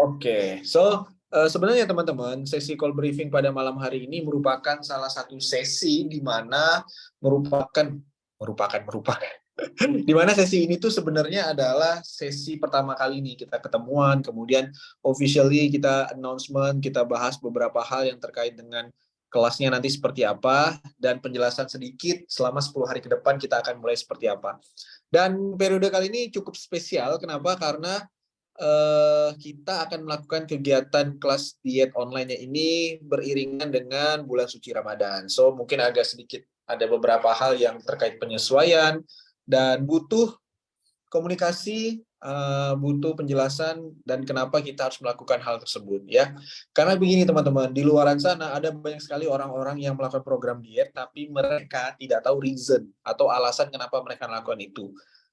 Oke, sebenarnya teman-teman, sesi call briefing pada malam hari ini merupakan salah satu sesi di mana merupakan di mana sesi ini tuh sebenarnya adalah sesi pertama kali nih kita ketemuan, kemudian officially kita announcement, kita bahas beberapa hal yang terkait dengan kelasnya nanti seperti apa, dan penjelasan sedikit selama 10 hari ke depan kita akan mulai seperti apa. Dan periode kali ini cukup spesial, kenapa? Karena kita akan melakukan kegiatan kelas diet online-nya ini beriringan dengan bulan suci Ramadan. So, mungkin agak sedikit ada beberapa hal yang terkait penyesuaian dan butuh komunikasi, butuh penjelasan dan kenapa kita harus melakukan hal tersebut ya. Karena begini teman-teman, di luaran sana ada banyak sekali orang-orang yang melakukan program diet tapi mereka tidak tahu reason atau alasan kenapa mereka melakukan itu.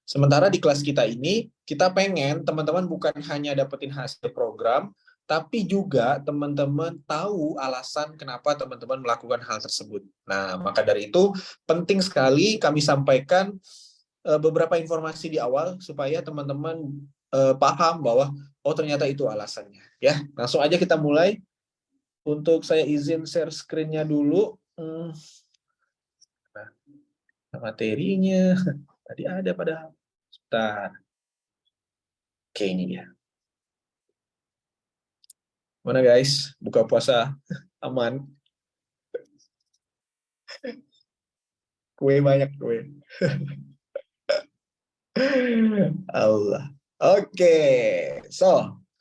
Sementara di kelas kita ini, kita pengen teman-teman bukan hanya dapetin hasil program, tapi juga teman-teman tahu alasan kenapa teman-teman melakukan hal tersebut. Nah, maka dari itu penting sekali kami sampaikan beberapa informasi di awal supaya teman-teman paham bahwa oh ternyata itu alasannya. Ya, langsung aja kita mulai. Untuk saya izin share screen-nya dulu. Nah, materinya tadi ada padahal. Sebentar. Oke, ini dia. Mana guys? Buka puasa aman. Kue banyak kue. Allah. Oke.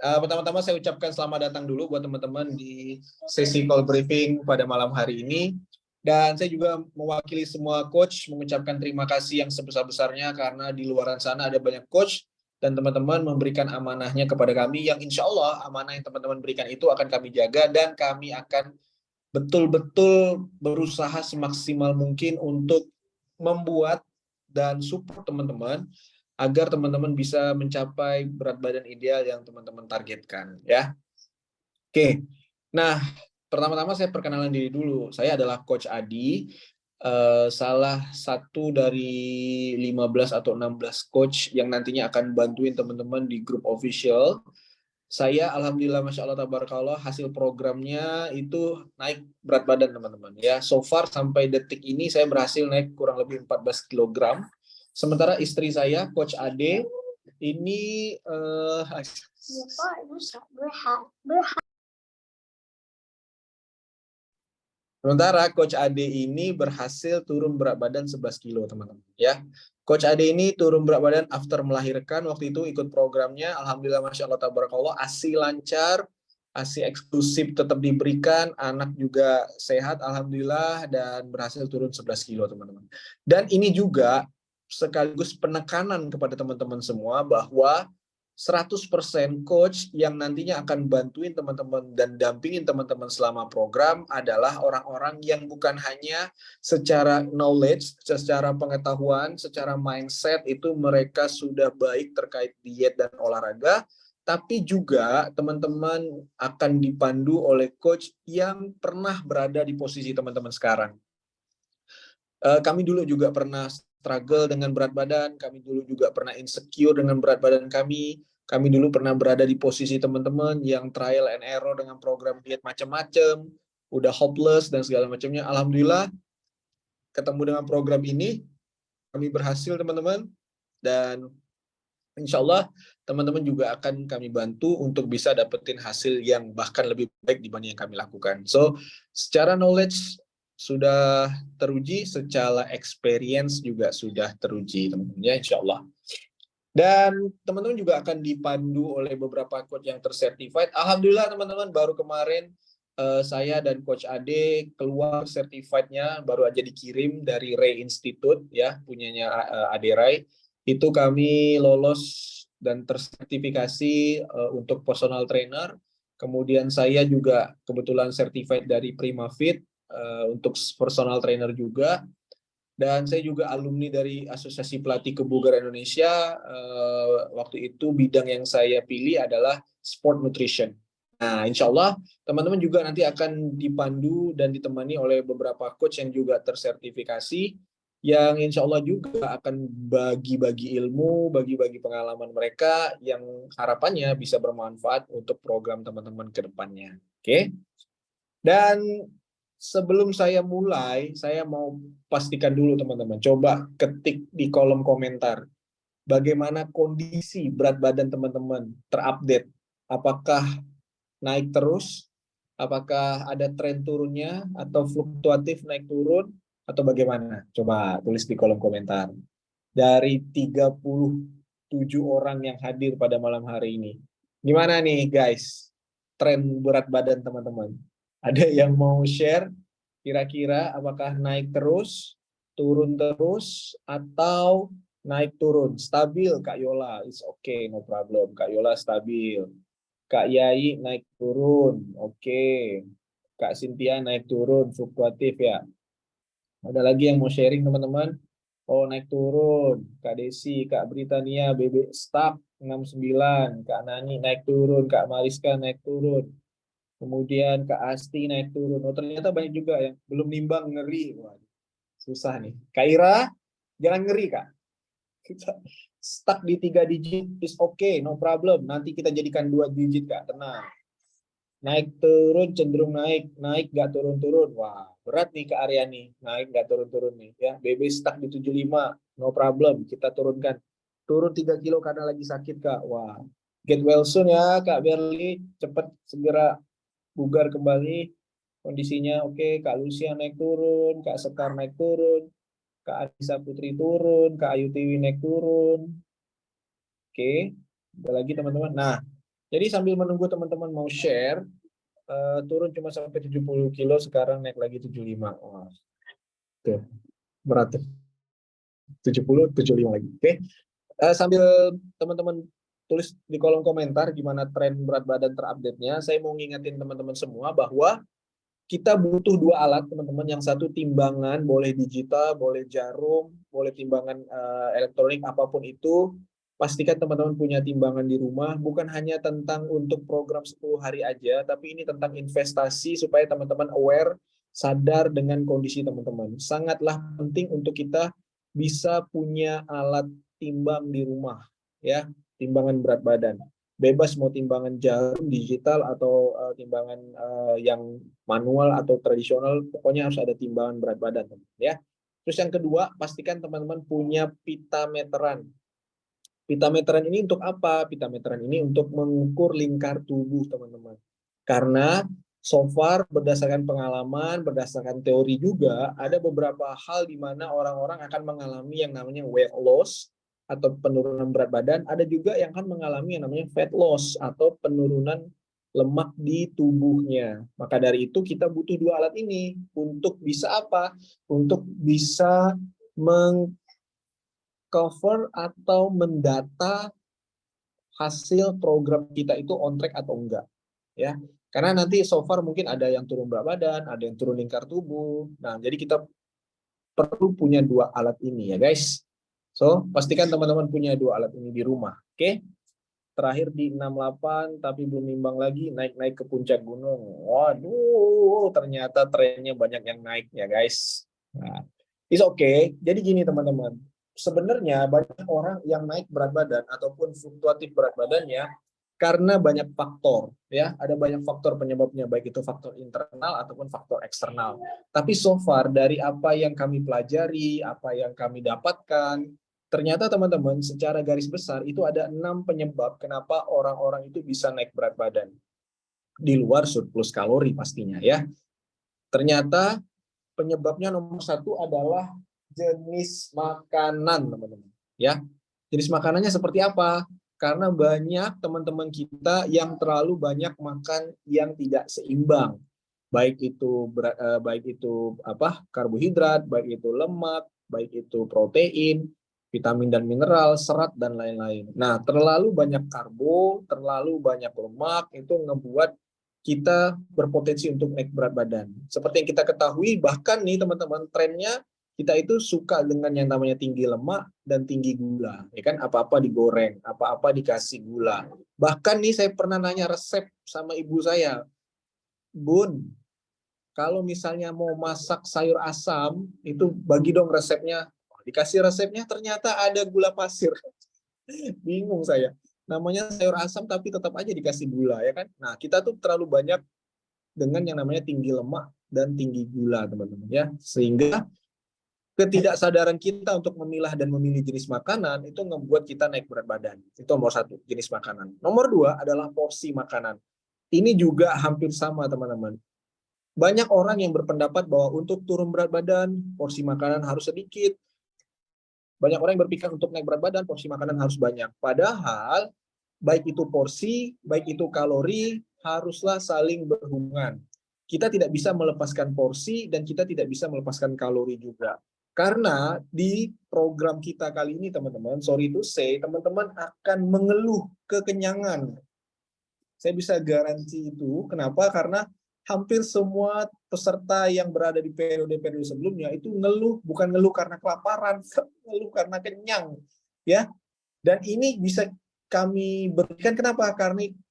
Pertama-tama saya ucapkan selamat datang dulu buat teman-teman di sesi call briefing pada malam hari ini. Dan saya juga mewakili semua coach mengucapkan terima kasih yang sebesar-besarnya karena di luaran sana ada banyak coach dan teman-teman memberikan amanahnya kepada kami yang insya Allah amanah yang teman-teman berikan itu akan kami jaga dan kami akan betul-betul berusaha semaksimal mungkin untuk membuat dan support teman-teman agar teman-teman bisa mencapai berat badan ideal yang teman-teman targetkan ya. Oke. Nah, pertama-tama saya perkenalan diri dulu. Saya adalah Coach Adi, salah satu dari 15 atau 16 coach yang nantinya akan bantuin teman-teman di grup official. Saya alhamdulillah masya Allah tabarakallah hasil programnya itu naik berat badan teman-teman ya. So far sampai detik ini saya berhasil naik kurang lebih 14 kg. Sementara istri saya Coach Ade ini sementara Coach Ade ini berhasil turun berat badan 11 kilo teman-teman ya. Coach Ade ini turun berat badan after melahirkan, waktu itu ikut programnya, alhamdulillah masya Allah tabarakallah, ASI lancar, ASI eksklusif tetap diberikan, anak juga sehat alhamdulillah dan berhasil turun 11 kilo teman-teman. Dan ini juga sekaligus penekanan kepada teman-teman semua bahwa 100% coach yang nantinya akan bantuin teman-teman dan dampingin teman-teman selama program adalah orang-orang yang bukan hanya secara knowledge, secara pengetahuan, secara mindset itu mereka sudah baik terkait diet dan olahraga, tapi juga teman-teman akan dipandu oleh coach yang pernah berada di posisi teman-teman sekarang. Kami dulu juga pernah struggle dengan berat badan, kami dulu juga pernah insecure dengan berat badan kami dulu pernah berada di posisi teman-teman yang trial and error dengan program diet macam-macam, udah hopeless dan segala macamnya. Alhamdulillah ketemu dengan program ini, kami berhasil teman-teman, dan insya Allah teman-teman juga akan kami bantu untuk bisa dapetin hasil yang bahkan lebih baik dibanding yang kami lakukan. So, secara knowledge sudah teruji, secara experience juga sudah teruji teman-teman ya insya Allah. Dan teman-teman juga akan dipandu oleh beberapa coach yang tersertified. Alhamdulillah teman-teman baru kemarin saya dan Coach Ade keluar certified-nya, baru aja dikirim dari Ray Institute ya, punyanya Ade Ray. Itu kami lolos dan tersertifikasi untuk personal trainer. Kemudian saya juga kebetulan certified dari Prima Fit untuk personal trainer juga. Dan saya juga alumni dari Asosiasi Pelatih Kebugaran Indonesia. Waktu itu bidang yang saya pilih adalah sport nutrition. Nah, insya Allah teman-teman juga nanti akan dipandu dan ditemani oleh beberapa coach yang juga tersertifikasi. yang insya Allah juga akan bagi-bagi ilmu, bagi-bagi pengalaman mereka yang harapannya bisa bermanfaat untuk program teman-teman ke depannya. Oke? Dan sebelum saya mulai, saya mau pastikan dulu teman-teman. Coba ketik di kolom komentar bagaimana kondisi berat badan teman-teman terupdate. Apakah naik terus? Apakah ada tren turunnya atau fluktuatif naik turun atau bagaimana? Coba tulis di kolom komentar. Dari 37 orang yang hadir pada malam hari ini. Gimana nih guys? Tren berat badan teman-teman. Ada yang mau share kira-kira apakah naik terus, turun terus, atau naik turun? Stabil Kak Yola, it's okay, no problem. Kak Yola stabil. Kak Yai naik turun, oke. Kak Cynthia naik turun, fluktuatif ya. Ada lagi yang mau sharing teman-teman? Oh naik turun. Kak Desi, Kak Britania, BB Stuck 69. Kak Nani naik turun, Kak Mariska naik turun. Kemudian Kak Asti naik turun. Oh ternyata banyak juga yang belum nimbang, ngeri. Wah, susah nih. Kak Ira, jangan ngeri Kak. Kita stuck di 3 digit is okay, no problem. Nanti kita jadikan 2 digit Kak, tenang. Naik turun cenderung naik, naik nggak turun-turun. Wah, berat nih ke Aryani, naik nggak turun-turun nih ya. BB stuck di 75, no problem, kita turunkan. Turun 3 kilo karena lagi sakit Kak. Wah, get well soon ya Kak Berli, cepat segera bugar kembali. Kondisinya oke. Kak Lucia naik turun, Kak Sekar naik turun, Kak Adisa Putri turun, Kak Ayu Tiwi naik turun. Oke, ada lagi teman-teman. Nah, jadi sambil menunggu teman-teman mau share, turun cuma sampai 70 kilo, sekarang naik lagi 75. Wah, tuh, berat tuh. 70, 75 lagi. Oke. Sambil teman-teman tulis di kolom komentar gimana tren berat badan terupdate-nya, saya mau ngingetin teman-teman semua bahwa kita butuh 2 alat, teman-teman. Yang satu timbangan, boleh digital, boleh jarum, boleh timbangan elektronik, apapun itu. Pastikan teman-teman punya timbangan di rumah, bukan hanya tentang untuk program 10 hari aja, tapi ini tentang investasi supaya teman-teman aware, sadar dengan kondisi teman-teman. Sangatlah penting untuk kita bisa punya alat timbang di rumah, ya, timbangan berat badan. Bebas mau timbangan jarum, digital, atau timbangan yang manual atau tradisional, pokoknya harus ada timbangan berat badan, ya. Terus yang kedua, pastikan teman-teman punya pita meteran. Pita meteran ini untuk apa? Pita meteran ini untuk mengukur lingkar tubuh, teman-teman. Karena so far berdasarkan pengalaman, berdasarkan teori juga, ada beberapa hal di mana orang-orang akan mengalami yang namanya weight loss atau penurunan berat badan, ada juga yang akan mengalami yang namanya fat loss atau penurunan lemak di tubuhnya. Maka dari itu kita butuh 2 alat ini untuk bisa apa? Untuk bisa cover atau mendata hasil program kita itu on track atau enggak, ya. Karena nanti so far mungkin ada yang turun berat badan, ada yang turun lingkar tubuh. Nah, jadi kita perlu punya 2 alat ini ya, guys. So, pastikan teman-teman punya 2 alat ini di rumah, oke? Terakhir di 68 tapi belum nimbang lagi, naik-naik ke puncak gunung. Waduh, ternyata trennya banyak yang naik ya, guys. Nah, it's okay. Jadi gini teman-teman, sebenarnya banyak orang yang naik berat badan ataupun fluktuatif berat badannya karena banyak faktor, ya. Ada banyak faktor penyebabnya, baik itu faktor internal ataupun faktor eksternal. Tapi so far dari apa yang kami pelajari, apa yang kami dapatkan, ternyata teman-teman secara garis besar itu ada 6 penyebab kenapa orang-orang itu bisa naik berat badan. Di luar surplus kalori pastinya, ya. Ternyata penyebabnya nomor 1 adalah jenis makanan, teman-teman. Ya, jenis makanannya seperti apa? Karena banyak teman-teman kita yang terlalu banyak makan yang tidak seimbang, baik itu apa, karbohidrat, baik itu lemak, baik itu protein, vitamin dan mineral, serat dan lain-lain. Nah, terlalu banyak karbo, terlalu banyak lemak itu ngebuat kita berpotensi untuk naik berat badan. Seperti yang kita ketahui, bahkan nih teman-teman, trennya kita itu suka dengan yang namanya tinggi lemak dan tinggi gula, ya kan? Apa-apa digoreng, apa-apa dikasih gula. Bahkan nih saya pernah nanya resep sama ibu saya, Bun, kalau misalnya mau masak sayur asam, itu bagi dong resepnya Dikasih resepnya ternyata ada gula pasir. Bingung saya. Namanya sayur asam tapi tetap aja dikasih gula, ya kan? Nah, kita tuh terlalu banyak dengan yang namanya tinggi lemak dan tinggi gula, teman-teman, ya. Sehingga ketidaksadaran kita untuk memilah dan memilih jenis makanan itu membuat kita naik berat badan. Itu nomor satu, jenis makanan. Nomor dua adalah porsi makanan. Ini juga hampir sama, teman-teman. Banyak orang yang berpendapat bahwa untuk turun berat badan, porsi makanan harus sedikit. Banyak orang yang berpikir untuk naik berat badan, porsi makanan harus banyak. Padahal, baik itu porsi, baik itu kalori, haruslah saling berhubungan. Kita tidak bisa melepaskan porsi dan kita tidak bisa melepaskan kalori juga. Karena di program kita kali ini, teman-teman, sorry to say, teman-teman akan mengeluh kekenyangan. Saya bisa garansi itu. Kenapa? Karena hampir semua peserta yang berada di periode-periode sebelumnya itu ngeluh, bukan ngeluh karena kelaparan, ngeluh karena kenyang, ya. Dan ini bisa kami berikan, kenapa?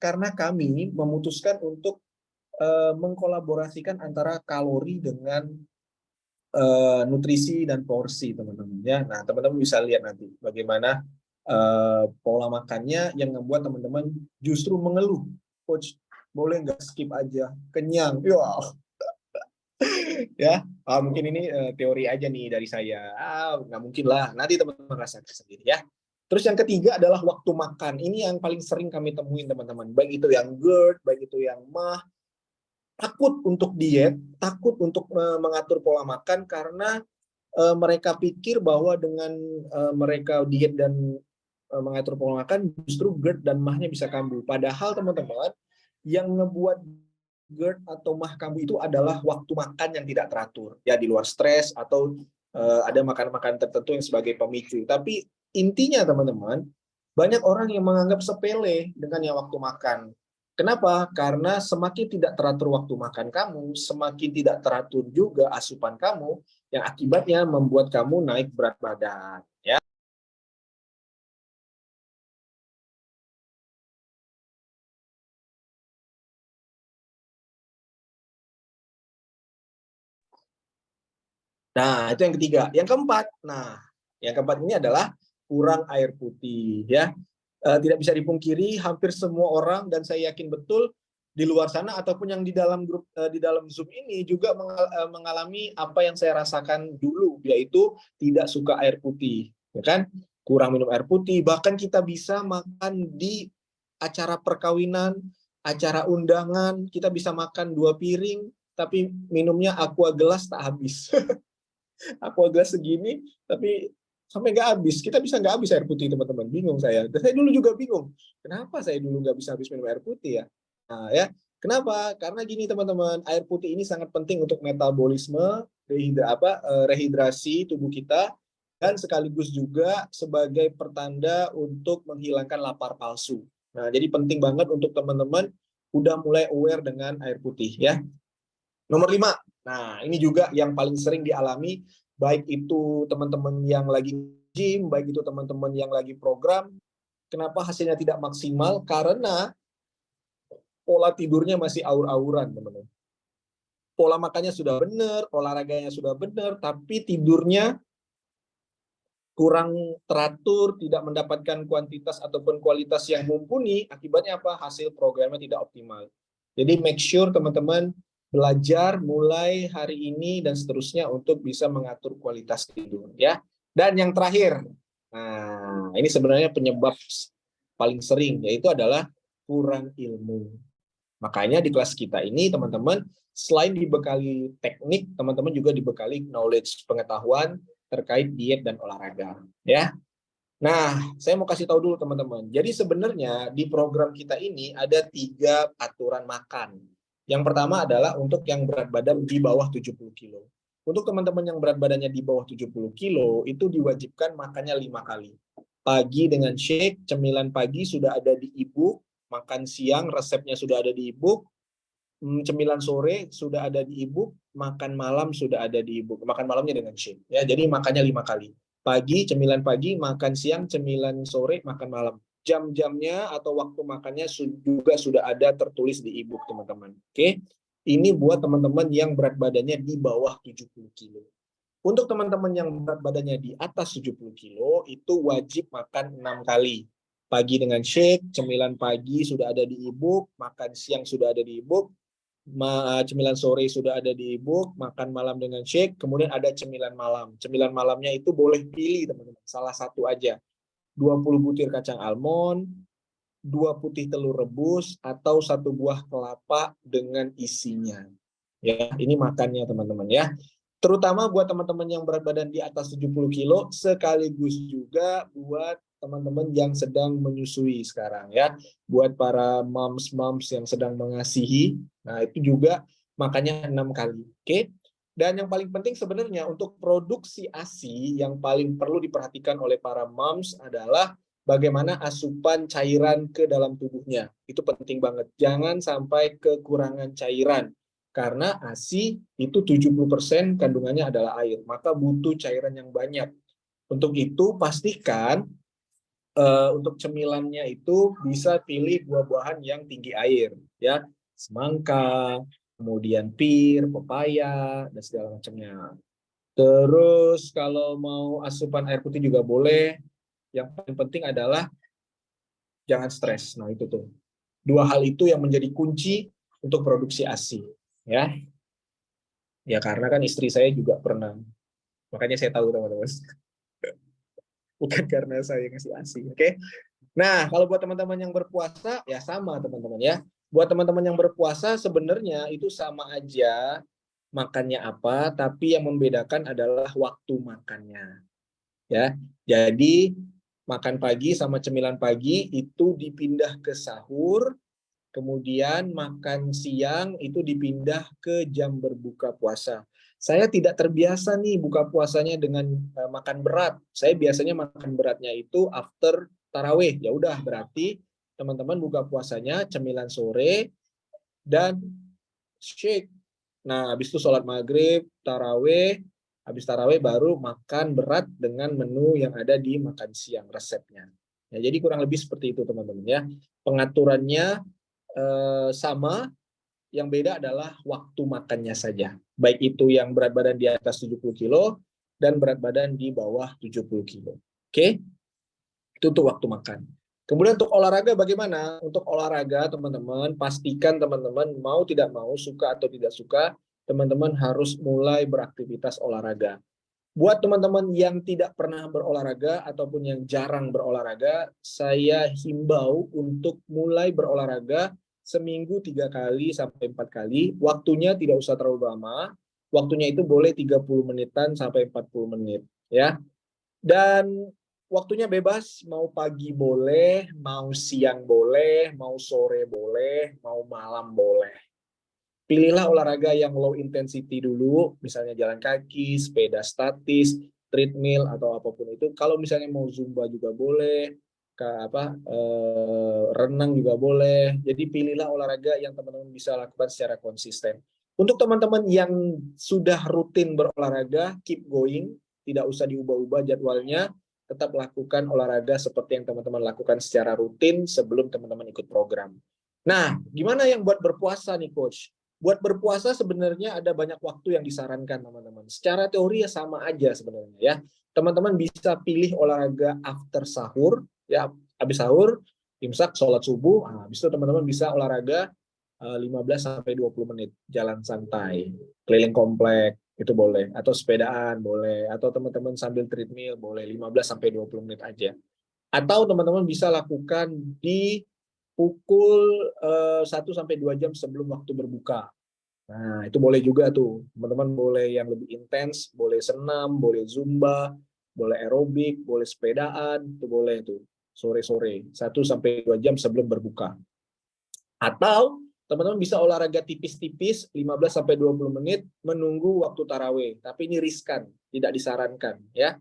Karena kami memutuskan untuk mengkolaborasikan antara kalori dengan nutrisi dan porsi, teman-teman, ya. Nah, teman-teman bisa lihat nanti bagaimana pola makannya yang membuat teman-teman justru mengeluh, coach, boleh nggak skip aja, kenyang, ya. Mungkin ini teori aja nih dari saya, nggak mungkin lah, nanti teman-teman rasakan sendiri, ya. Terus yang ketiga adalah waktu makan. Ini yang paling sering kami temuin, teman-teman, baik itu yang GERD, baik itu yang MAH, takut untuk diet, takut untuk mengatur pola makan karena mereka pikir bahwa dengan mereka diet dan mengatur pola makan, justru GERD dan MAH-nya bisa kambuh. Padahal, teman-teman, yang ngebuat GERD atau MAH kambuh itu adalah waktu makan yang tidak teratur, ya, di luar stres atau ada makanan-makanan tertentu yang sebagai pemicu. Tapi intinya, teman-teman, banyak orang yang menganggap sepele dengan yang waktu makan. Kenapa? Karena semakin tidak teratur waktu makan kamu, semakin tidak teratur juga asupan kamu, yang akibatnya membuat kamu naik berat badan, ya. Nah, itu yang ketiga. Yang keempat, yang keempat ini adalah kurang air putih, ya. Tidak bisa dipungkiri, hampir semua orang, dan saya yakin betul di luar sana ataupun yang di dalam grup, di dalam Zoom ini juga mengalami apa yang saya rasakan dulu, yaitu tidak suka air putih, ya kan? Kurang minum air putih, bahkan kita bisa makan di acara perkawinan, acara undangan, kita bisa makan 2 piring, tapi minumnya aqua gelas tak habis. Aqua gelas segini, tapi sampai nggak habis. Kita bisa nggak habis air putih, teman-teman. Bingung saya. Dan saya dulu juga bingung. Kenapa saya dulu nggak bisa habis minum air putih, ya? Nah, ya. Kenapa? Karena gini, teman-teman. Air putih ini sangat penting untuk metabolisme, rehidrasi tubuh kita, dan sekaligus juga sebagai pertanda untuk menghilangkan lapar palsu. Nah, jadi penting banget untuk teman-teman udah mulai aware dengan air putih, ya. Nomor 5, nah ini juga yang paling sering dialami, baik itu teman-teman yang lagi gym, baik itu teman-teman yang lagi program, kenapa hasilnya tidak maksimal? Karena pola tidurnya masih aur-auran, teman-teman. Pola makannya sudah benar, olahraganya sudah benar, tapi tidurnya kurang teratur, tidak mendapatkan kuantitas ataupun kualitas yang mumpuni, akibatnya apa? Hasil programnya tidak optimal. Jadi make sure teman-teman belajar mulai hari ini dan seterusnya untuk bisa mengatur kualitas tidur, ya. Dan yang terakhir, nah ini sebenarnya penyebab paling sering, yaitu adalah kurang ilmu. Makanya di kelas kita ini, teman-teman, selain dibekali teknik, teman-teman juga dibekali knowledge, pengetahuan terkait diet dan olahraga, ya. Nah, saya mau kasih tahu dulu, teman-teman. Jadi sebenarnya di program kita ini ada 3 aturan makan. Yang pertama adalah untuk yang berat badan di bawah 70 kilo. Untuk teman-teman yang berat badannya di bawah 70 kilo, itu diwajibkan makannya 5 kali. Pagi dengan shake, cemilan pagi sudah ada di e-book, makan siang resepnya sudah ada di e-book, cemilan sore sudah ada di e-book, makan malam sudah ada di e-book. Makan malamnya dengan shake, ya. Jadi makannya 5 kali. Pagi, cemilan pagi, makan siang, cemilan sore, makan malam. Jam-jamnya atau waktu makannya juga sudah ada tertulis di e-book, teman-teman. Oke. Ini buat teman-teman yang berat badannya di bawah 70 kilo. Untuk teman-teman yang berat badannya di atas 70 kilo, itu wajib makan 6 kali. Pagi dengan shake, cemilan pagi sudah ada di e-book, makan siang sudah ada di e-book, cemilan sore sudah ada di e-book, makan malam dengan shake, kemudian ada cemilan malam. Cemilan malamnya itu boleh pilih, teman-teman. Salah satu aja. 20 butir kacang almond, 2 putih telur rebus, atau 1 buah kelapa dengan isinya. Ya, ini makannya, teman-teman ya. Terutama buat teman-teman yang berat badan di atas 70 kilo, sekaligus juga buat teman-teman yang sedang menyusui sekarang ya. Buat para moms-moms yang sedang mengasihi, nah itu juga makannya 6 kali. Oke? Dan yang paling penting sebenarnya untuk produksi ASI yang paling perlu diperhatikan oleh para moms adalah bagaimana asupan cairan ke dalam tubuhnya. Itu penting banget. Jangan sampai kekurangan cairan. Karena ASI itu 70% kandungannya adalah air, maka butuh cairan yang banyak. Untuk itu pastikan untuk cemilannya itu bisa pilih buah-buahan yang tinggi air, ya, semangka, kemudian pir, pepaya, dan segala macamnya. Terus kalau mau asupan air putih juga boleh. Yang paling penting adalah jangan stres. Nah itu tuh 2 hal itu yang menjadi kunci untuk produksi ASI, ya. Ya karena kan istri saya juga pernah. Makanya saya tahu teman-teman. Bukan karena saya ngasih ASI. Oke. Nah, kalau buat teman-teman yang berpuasa ya sama teman-teman ya. Buat teman-teman yang berpuasa sebenarnya itu sama aja makannya apa, tapi yang membedakan adalah waktu makannya. Ya. Jadi makan pagi sama cemilan pagi itu dipindah ke sahur, kemudian makan siang itu dipindah ke jam berbuka puasa. Saya tidak terbiasa nih buka puasanya dengan makan berat. Saya biasanya makan beratnya itu after taraweh. Ya udah berarti teman-teman buka puasanya cemilan sore dan shake. Nah, habis itu sholat maghrib, taraweh, habis taraweh baru makan berat dengan menu yang ada di makan siang resepnya. Ya, jadi kurang lebih seperti itu teman-teman ya. Pengaturannya sama, yang beda adalah waktu makannya saja. Baik itu yang berat badan di atas 70 kilo dan berat badan di bawah 70 kilo. Oke? Itu untuk waktu makan. Kemudian untuk olahraga bagaimana? Untuk olahraga teman-teman, pastikan teman-teman mau tidak mau, suka atau tidak suka, teman-teman harus mulai beraktivitas olahraga. Buat teman-teman yang tidak pernah berolahraga ataupun yang jarang berolahraga, saya himbau untuk mulai berolahraga seminggu 3 kali sampai 4 kali. Waktunya tidak usah terlalu lama. Waktunya itu boleh 30 menitan sampai 40 menit. Ya. Dan waktunya bebas, mau pagi boleh, mau siang boleh, mau sore boleh, mau malam boleh. Pilihlah olahraga yang low intensity dulu, misalnya jalan kaki, sepeda statis, treadmill atau apapun itu. Kalau misalnya mau zumba juga boleh, renang juga boleh. Jadi pilihlah olahraga yang teman-teman bisa lakukan secara konsisten. Untuk teman-teman yang sudah rutin berolahraga, keep going, tidak usah diubah-ubah jadwalnya, tetap lakukan olahraga seperti yang teman-teman lakukan secara rutin sebelum teman-teman ikut program. Nah, gimana yang buat berpuasa nih, Coach? Buat berpuasa sebenarnya ada banyak waktu yang disarankan teman-teman. Secara teori ya sama aja sebenarnya ya. Teman-teman bisa pilih olahraga after sahur, ya habis sahur, imsak, sholat subuh, habis itu teman-teman bisa olahraga 15 sampai 20 menit, jalan santai, keliling komplek, itu boleh, atau sepedaan boleh, atau teman-teman sambil treadmill boleh 15 sampai 20 menit aja. Atau teman-teman bisa lakukan di pukul 1 sampai 2 jam sebelum waktu berbuka. Nah, itu boleh juga tuh. Teman-teman boleh yang lebih intens, boleh senam, boleh zumba, boleh aerobik, boleh sepedaan, itu boleh tuh. Sore-sore, 1 sampai 2 jam sebelum berbuka. Atau teman-teman bisa olahraga tipis-tipis 15 sampai 20 menit menunggu waktu tarawih. Tapi ini riskan, tidak disarankan ya.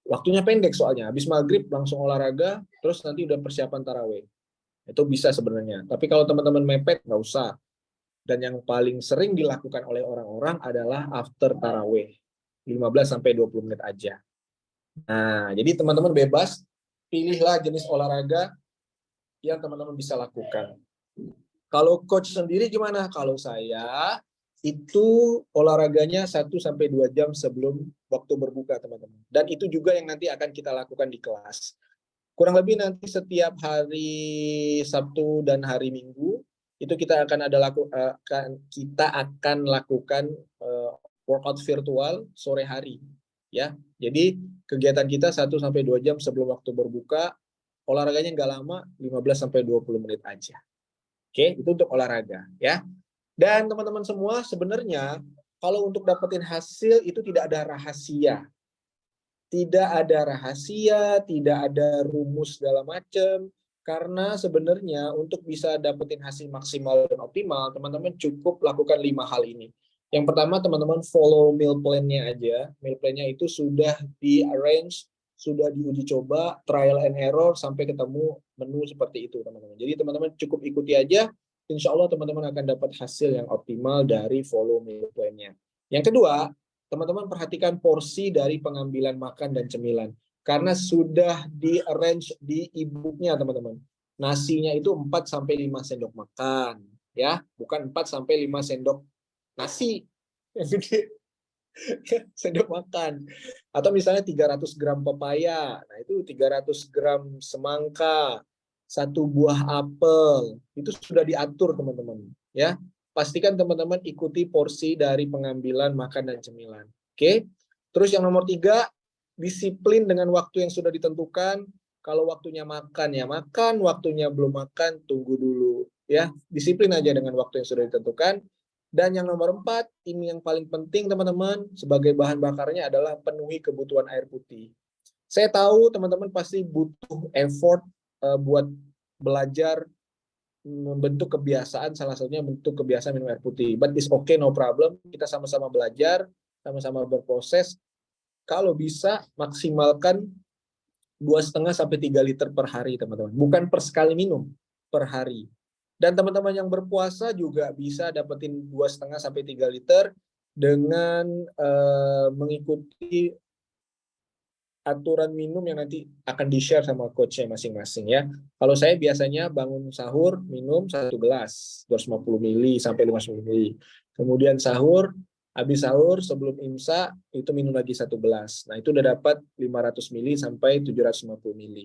Waktunya pendek soalnya. Habis maghrib langsung olahraga, terus nanti udah persiapan tarawih. Itu bisa sebenarnya. Tapi kalau teman-teman mepet, nggak usah. Dan yang paling sering dilakukan oleh orang-orang adalah after tarawih. 15 sampai 20 menit aja. Nah, jadi teman-teman bebas, pilihlah jenis olahraga yang teman-teman bisa lakukan. Kalau coach sendiri gimana? Kalau saya itu olahraganya 1-2 jam sebelum waktu berbuka, teman-teman. Dan itu juga yang nanti akan kita lakukan di kelas. Kurang lebih nanti setiap hari Sabtu dan hari Minggu itu kita akan lakukan workout virtual sore hari, ya. Jadi kegiatan kita 1-2 jam sebelum waktu berbuka, olahraganya nggak lama, 15-20 menit aja. Oke, itu untuk olahraga, ya. Dan teman-teman semua, sebenarnya kalau untuk dapetin hasil itu tidak ada rahasia. Tidak ada rahasia, tidak ada rumus segala macam. Karena sebenarnya untuk bisa dapetin hasil maksimal dan optimal, teman-teman cukup lakukan 5 hal ini. Yang pertama, teman-teman follow meal plan-nya aja. Meal plan-nya itu sudah di-arrange, sudah diuji coba, trial and error, sampai ketemu menu seperti itu, teman-teman. Jadi teman-teman cukup ikuti aja, insya Allah teman-teman akan dapat hasil yang optimal dari follow meal plan-nya. Yang kedua, teman-teman perhatikan porsi dari pengambilan makan dan cemilan. Karena sudah di-arrange di e-book-nya, teman-teman. Nasinya itu 4-5 sendok makan, ya, bukan 4-5 sendok nasi. Yang gede. Sendok makan. Atau misalnya 300 gram pepaya, nah itu 300 gram semangka, 1 buah apel, itu sudah diatur, teman-teman, ya. Pastikan teman-teman ikuti porsi dari pengambilan makan dan cemilan. Oke. Terus yang nomor 3, disiplin dengan waktu yang sudah ditentukan. Kalau waktunya makan ya makan, waktunya belum makan tunggu dulu, ya. Disiplin aja dengan waktu yang sudah ditentukan. Dan yang nomor 4, ini yang paling penting, teman-teman, sebagai bahan bakarnya adalah penuhi kebutuhan air putih. Saya tahu teman-teman pasti butuh effort buat belajar membentuk kebiasaan, salah satunya bentuk kebiasaan minum air putih. But it's okay, no problem. Kita sama-sama belajar, sama-sama berproses. Kalau bisa maksimalkan 2,5-3 liter per hari, teman-teman. Bukan per sekali minum, per hari. Dan teman-teman yang berpuasa juga bisa dapetin 2,5-3 liter dengan mengikuti aturan minum yang nanti akan di-share sama coachnya masing-masing, ya. Kalau saya biasanya bangun sahur minum 1 gelas, 250 ml sampai 500 ml. Kemudian habis sahur sebelum imsa itu minum lagi 1 gelas. Nah, itu udah dapat 500 ml sampai 750 ml.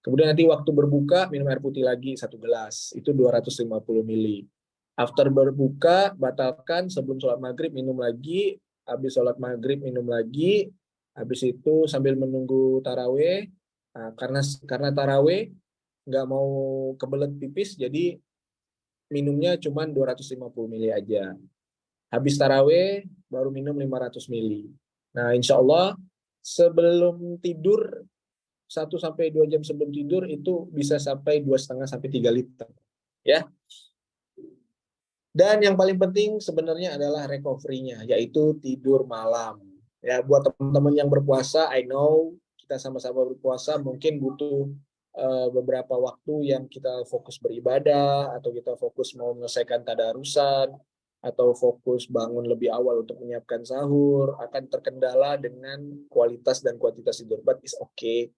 Kemudian nanti waktu berbuka minum air putih lagi 1 gelas, itu 250 ml. After berbuka batalkan, sebelum sholat maghrib minum lagi, habis sholat maghrib minum lagi. Habis itu sambil menunggu taraweh, nah, karena taraweh nggak mau kebelet pipis, jadi minumnya cuma 250 ml aja. Habis taraweh baru minum 500 ml. Nah, insya Allah sebelum tidur 1-2 jam sebelum tidur itu bisa sampai 2,5-3 liter, ya. Dan yang paling penting sebenarnya adalah recovery-nya, yaitu tidur malam. Ya, buat teman-teman yang berpuasa, I know kita sama-sama berpuasa mungkin butuh beberapa waktu yang kita fokus beribadah, atau kita fokus mau menyelesaikan tadarusan, atau fokus bangun lebih awal untuk menyiapkan sahur, akan terkendala dengan kualitas dan kuantitas tidur. But it's okay.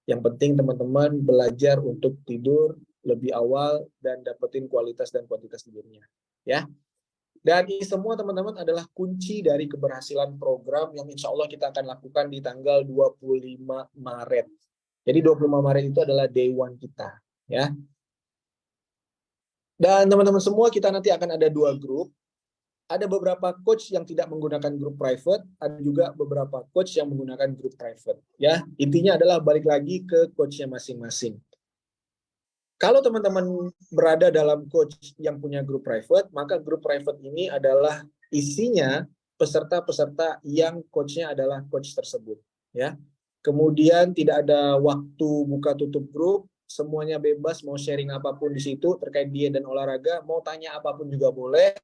Yang penting teman-teman belajar untuk tidur lebih awal dan dapetin kualitas dan kuantitas tidurnya, ya. Dan ini semua, teman-teman, adalah kunci dari keberhasilan program yang insya Allah kita akan lakukan di tanggal 25 Maret. Jadi 25 Maret itu adalah day one kita, ya. Dan teman-teman semua, kita nanti akan ada 2 grup. Ada beberapa coach yang tidak menggunakan grup private, ada juga beberapa coach yang menggunakan grup private, ya. Intinya adalah balik lagi ke coachnya masing-masing. Kalau teman-teman berada dalam coach yang punya grup private, maka grup private ini adalah isinya peserta-peserta yang coachnya adalah coach tersebut, ya. Kemudian tidak ada waktu buka tutup grup, semuanya bebas mau sharing apapun di situ terkait diet dan olahraga, mau tanya apapun juga boleh.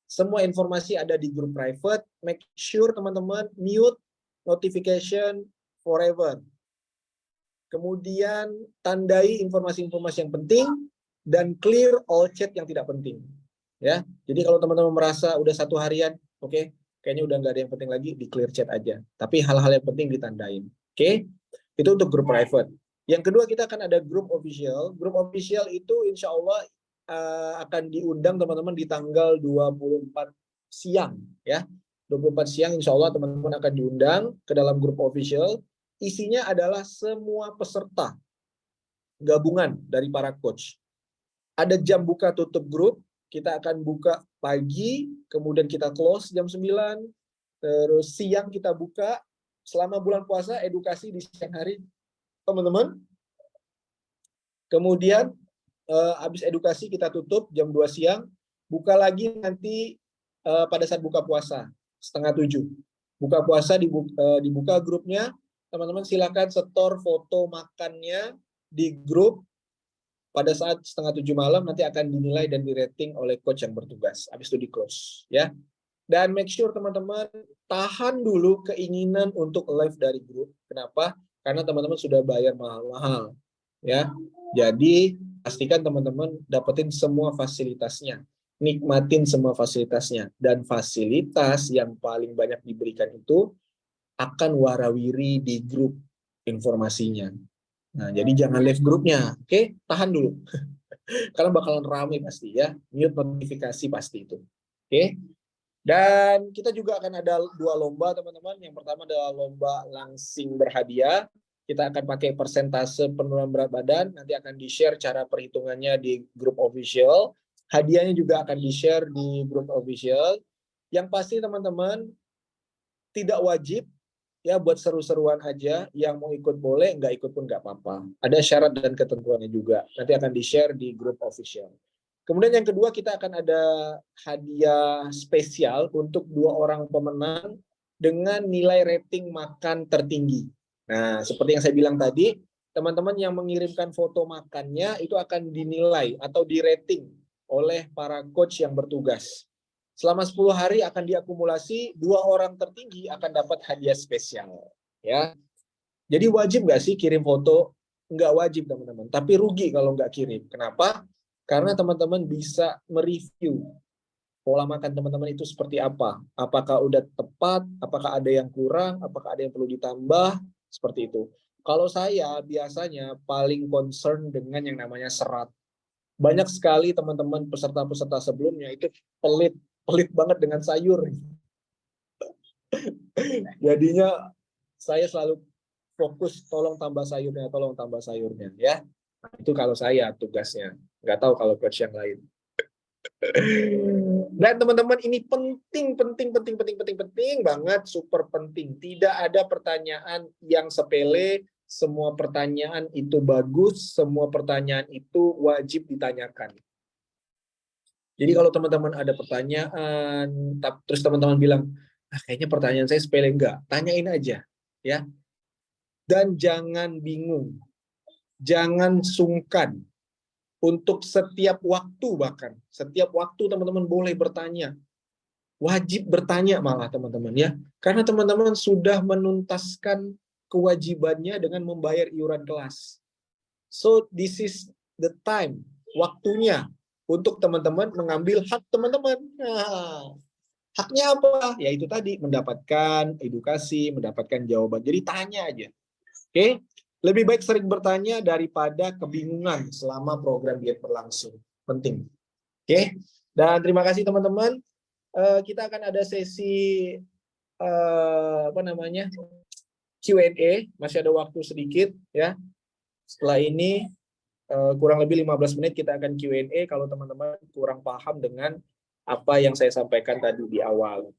Semua informasi ada di grup private. Make sure teman-teman mute notification forever. Kemudian tandai informasi-informasi yang penting dan clear all chat yang tidak penting, ya. Jadi kalau teman-teman merasa udah 1 harian, oke, kayaknya udah nggak ada yang penting lagi, di clear chat aja. Tapi hal-hal yang penting ditandain, oke? Itu untuk grup private. Yang kedua, kita akan ada grup official. Grup official itu insya Allah akan diundang teman-teman di tanggal 24 siang ya. 24 siang insya Allah teman-teman akan diundang ke dalam grup official. Isinya adalah semua peserta gabungan dari para coach. Ada jam buka tutup grup, kita akan buka pagi, kemudian kita close jam 9, terus siang kita buka. Selama bulan puasa edukasi di siang hari teman-teman. Kemudian habis edukasi kita tutup jam 2 siang, buka lagi nanti pada saat buka puasa setengah 7. Buka puasa dibuka grupnya, teman-teman silakan setor foto makannya di grup. Pada saat setengah 7 malam nanti akan dinilai dan di-rating oleh coach yang bertugas. Habis itu di-close ya. Dan make sure teman-teman tahan dulu keinginan untuk live dari grup. Kenapa? Karena teman-teman sudah bayar mahal-mahal ya. Jadi pastikan teman-teman dapetin semua fasilitasnya. Nikmatin semua fasilitasnya. Dan fasilitas yang paling banyak diberikan itu akan warawiri di grup informasinya. Nah, jadi jangan live grupnya, oke? Tahan dulu. Karena bakalan ramai pasti ya. Mute notifikasi pasti itu. Oke? Dan kita juga akan ada 2 lomba, teman-teman. Yang pertama adalah lomba langsing berhadiah. Kita akan pakai persentase penurunan berat badan. Nanti akan di-share cara perhitungannya di grup official. Hadiahnya juga akan di-share di grup official. Yang pasti teman-teman tidak wajib ya, buat seru-seruan aja. Yang mau ikut boleh, nggak ikut pun nggak apa-apa. Ada syarat dan ketentuannya juga. Nanti akan di-share di grup official. Kemudian yang kedua kita akan ada hadiah spesial untuk 2 orang pemenang dengan nilai rating makan tertinggi. Nah, seperti yang saya bilang tadi, teman-teman yang mengirimkan foto makannya itu akan dinilai atau di-rating oleh para coach yang bertugas. Selama 10 hari akan diakumulasi, 2 orang tertinggi akan dapat hadiah spesial. Ya, jadi wajib nggak sih kirim foto? Nggak wajib teman-teman, tapi rugi kalau nggak kirim. Kenapa? Karena teman-teman bisa mereview pola makan teman-teman itu seperti apa. Apakah udah tepat, apakah ada yang kurang, apakah ada yang perlu ditambah, seperti itu. Kalau saya biasanya paling concern dengan yang namanya serat. Banyak sekali teman-teman peserta-peserta sebelumnya itu pelit banget dengan sayur. Jadinya saya selalu fokus tolong tambah sayurnya ya. Nah, itu kalau saya tugasnya. Nggak tahu kalau coach yang lain. Dan teman-teman ini penting banget, super penting. Tidak ada pertanyaan yang sepele, semua pertanyaan itu bagus, semua pertanyaan itu wajib ditanyakan. Jadi kalau teman-teman ada pertanyaan, terus teman-teman bilang, kayaknya pertanyaan saya sepele, enggak, tanyain aja, ya. Dan jangan bingung, jangan sungkan untuk setiap waktu, bahkan setiap waktu teman-teman boleh bertanya, wajib bertanya malah teman-teman ya, karena teman-teman sudah menuntaskan kewajibannya dengan membayar iuran kelas. So this is the time, waktunya untuk teman-teman mengambil hak teman-teman. Nah, haknya apa? Ya itu tadi, mendapatkan edukasi, mendapatkan jawaban. Jadi tanya aja. Oke? Lebih baik sering bertanya daripada kebingungan selama program diet berlangsung. Penting. Oke? Dan terima kasih teman-teman. Kita akan ada sesi Q&A, masih ada waktu sedikit ya. Setelah ini kurang lebih 15 menit kita akan Q&A kalau teman-teman kurang paham dengan apa yang saya sampaikan tadi di awal.